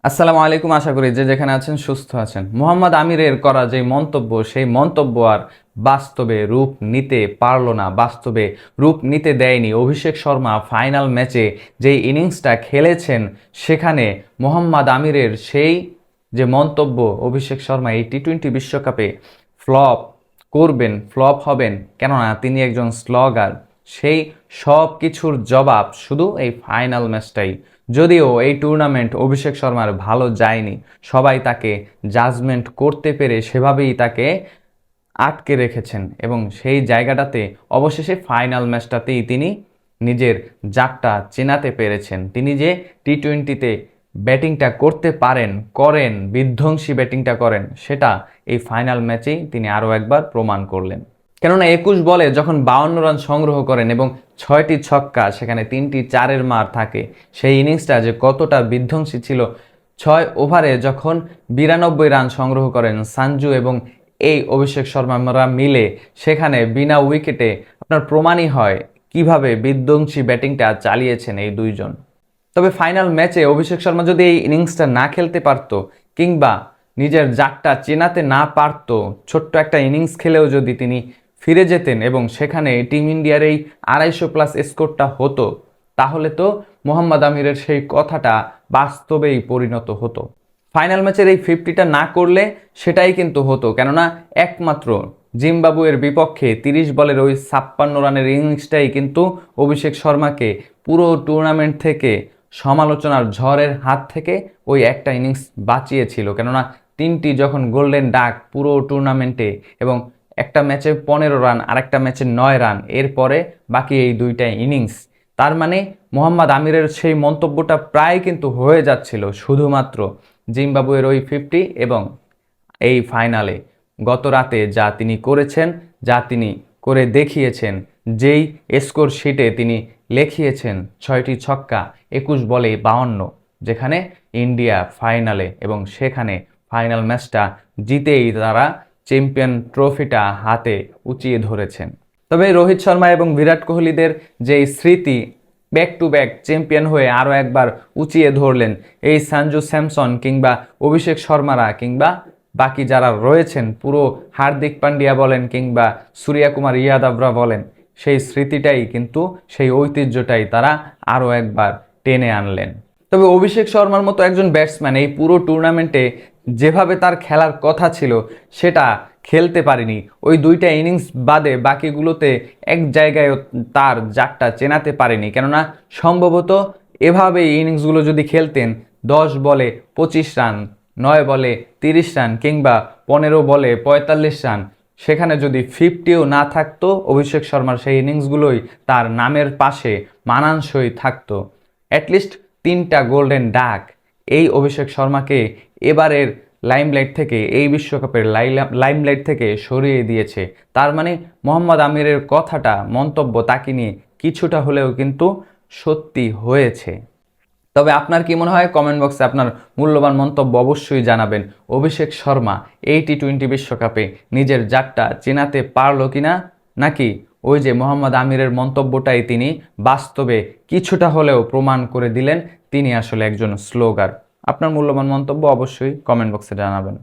আসসালামু আলাইকুম। আশা করি যে যেখানে আছেন সুস্থ আছেন। মোহাম্মদ আমিরের করা যে মন্তব্য, সেই মন্তব্য আর বাস্তবে রূপ নিতে পারলো না, বাস্তবে রূপ নিতে দেয়নি। অভিষেক শর্মা ফাইনাল ম্যাচে যেই ইনিংসটা খেলেছেন, সেখানে মোহাম্মদ আমিরের সেই যে মন্তব্য, অভিষেক শর্মা এই টি-20 বিশ্বকাপে ফ্লপ করবেন, ফ্লপ হবেন, কেননা তিনি একজন স্লগার, সেই সব কিছুর জবাব শুধু এই ফাইনাল ম্যাচটাই। যদিও এই টুর্নামেন্ট অভিষেক শর্মার ভালো যায়নি, সবাই তাকে জাজমেন্ট করতে পেরে সেভাবেই তাকে আটকে রেখেছেন এবং সেই জায়গাটাতে অবশেষে ফাইনাল ম্যাচটাতেই তিনি নিজের জাতটা চেনাতে পেরেছেন। তিনি যে টি-20তে ব্যাটিংটা করতে পারেন, করেন, বিধ্বংসী ব্যাটিংটা করেন, সেটা এই ফাইনাল ম্যাচেই তিনি আরও একবার প্রমাণ করলেন। কেননা 21 বলে যখন 52 রান সংগ্রহ করেন এবং 6টি ছক্কা, সেখানে 3টি 4-এর মার থাকে, সেই ইনিংসটা যে কতটা বিধ্বংসী ছিল। 6 ওভারে যখন 92 রান সংগ্রহ করেন সানজু এবং এই অভিষেক শর্মারা মিলে, সেখানে বিনা উইকেটে আপনার প্রমাণই হয় কিভাবে বিধ্বংসী ব্যাটিংটা চালিয়েছেন এই দুইজন। তবে ফাইনাল ম্যাচে অভিষেক শর্মা যদি এই ইনিংসটা না খেলতে পারত, কিংবা নিজের জাতটা চেনাতে না পারত, ছোট্ট একটা ইনিংস খেলেও যদি তিনি ফিরে যেতেন এবং সেখানে টিম ইন্ডিয়ার এই 250+ স্কোরটা হতো, তাহলে তো মোহাম্মদ আমিরের সেই কথাটা বাস্তবেই পরিণত হতো। ফাইনাল ম্যাচের এই 50টা না করলে সেটাই কিন্তু হতো, কেননা একমাত্র জিম্বাবুয়ের বিপক্ষে 30 বলের ওই 56 রানের ইনিংসটাই কিন্তু অভিষেক শর্মাকে পুরো টুর্নামেন্ট থেকে, সমালোচনার ঝড়ের হাত থেকে ওই একটা ইনিংস বাঁচিয়েছিল। কেননা 3টি যখন গোল্ডেন ডাক পুরো টুর্নামেন্টে, এবং একটা ম্যাচে 15 রান, আরেকটা ম্যাচে 9 রান, এরপরে বাকি এই দুইটা ইনিংস, তার মানে মোহাম্মদ আমিরের সেই মন্তব্যটা প্রায় কিন্তু হয়ে যাচ্ছিল শুধুমাত্র জিম্বাবুয়ের ওই 50 এবং এই ফাইনালে গত রাতে যা তিনি করেছেন, যা তিনি করে দেখিয়েছেন, যেই স্কোর শিটে তিনি লিখিয়েছেন 6টি ছক্কা 21 বলে 52, যেখানে ইন্ডিয়া ফাইনালে, এবং সেখানে ফাইনাল ম্যাচটা জিতেই তারা চ্যাম্পিয়ন ট্রফিটা হাতে উঁচিয়ে ধরেছেন। তবে রোহিত শর্মা এবং বিরাট কোহলিদের যেই স্মৃতি, ব্যাক টু ব্যাক চ্যাম্পিয়ন হয়ে আরও একবার উঁচিয়ে ধরলেন এই সঞ্জু স্যামসন কিংবা অভিষেক শর্মারা, কিংবা বাকি যারা রয়েছেন, পুরো হার্দিক পান্ডিয়া বলেন কিংবা সূর্যকুমার ইয়াদবরা বলেন, সেই স্মৃতিটাই কিন্তু, সেই ঐতিহ্যটাই তারা আরও একবার টেনে আনলেন। তবে অভিষেক শর্মার মতো একজন ব্যাটসম্যান এই পুরো টুর্নামেন্টে যেভাবে তার খেলার কথা ছিল, সেটা খেলতে পারেনি। ওই দুইটা ইনিংস বাদে বাকিগুলোতে এক জায়গায় তার জাতটা চেনাতে পারেনি। কেননা সম্ভবত এভাবে ইনিংসগুলো যদি খেলতেন, 10 বলে 25 রান, 9 বলে 30 রান, কিংবা 15 বলে 45 রান, সেখানে যদি 50ও না থাকতো, অভিষেক শর্মার সেই ইনিংসগুলোই তার নামের পাশে মানানসই থাকতো। অ্যাটলিস্ট 3টা গোল্ডেন ডাক এই অভিষেক শর্মাকে এবারের লাইমলাইট থেকে, এই বিশ্বকাপের লাইমলাইট থেকে সরিয়ে দিয়েছে। তার মানে মোহাম্মদ আমিরের কথাটা, মন্তব্য তাকে নিয়ে কিছুটা হলেও কিন্তু সত্যি হয়েছে। তবে আপনার কি মনে হয়? কমেন্ট বক্সে আপনার মূল্যবান মন্তব্য অবশ্যই জানাবেন। অভিষেক শর্মা এই টি-20 বিশ্বকাপে নিজের জাতটা চেনাতে পারলো কিনা, নাকি ওই যে মোহাম্মদ আমিরের মন্তব্যটাই তিনি বাস্তবে কিছুটা হলেও প্রমাণ করে দিলেন তিনি আসলে একজন স্লোগার? আপনার মূল্যবান মন্তব্য অবশ্যই কমেন্ট বক্সে জানাবেন।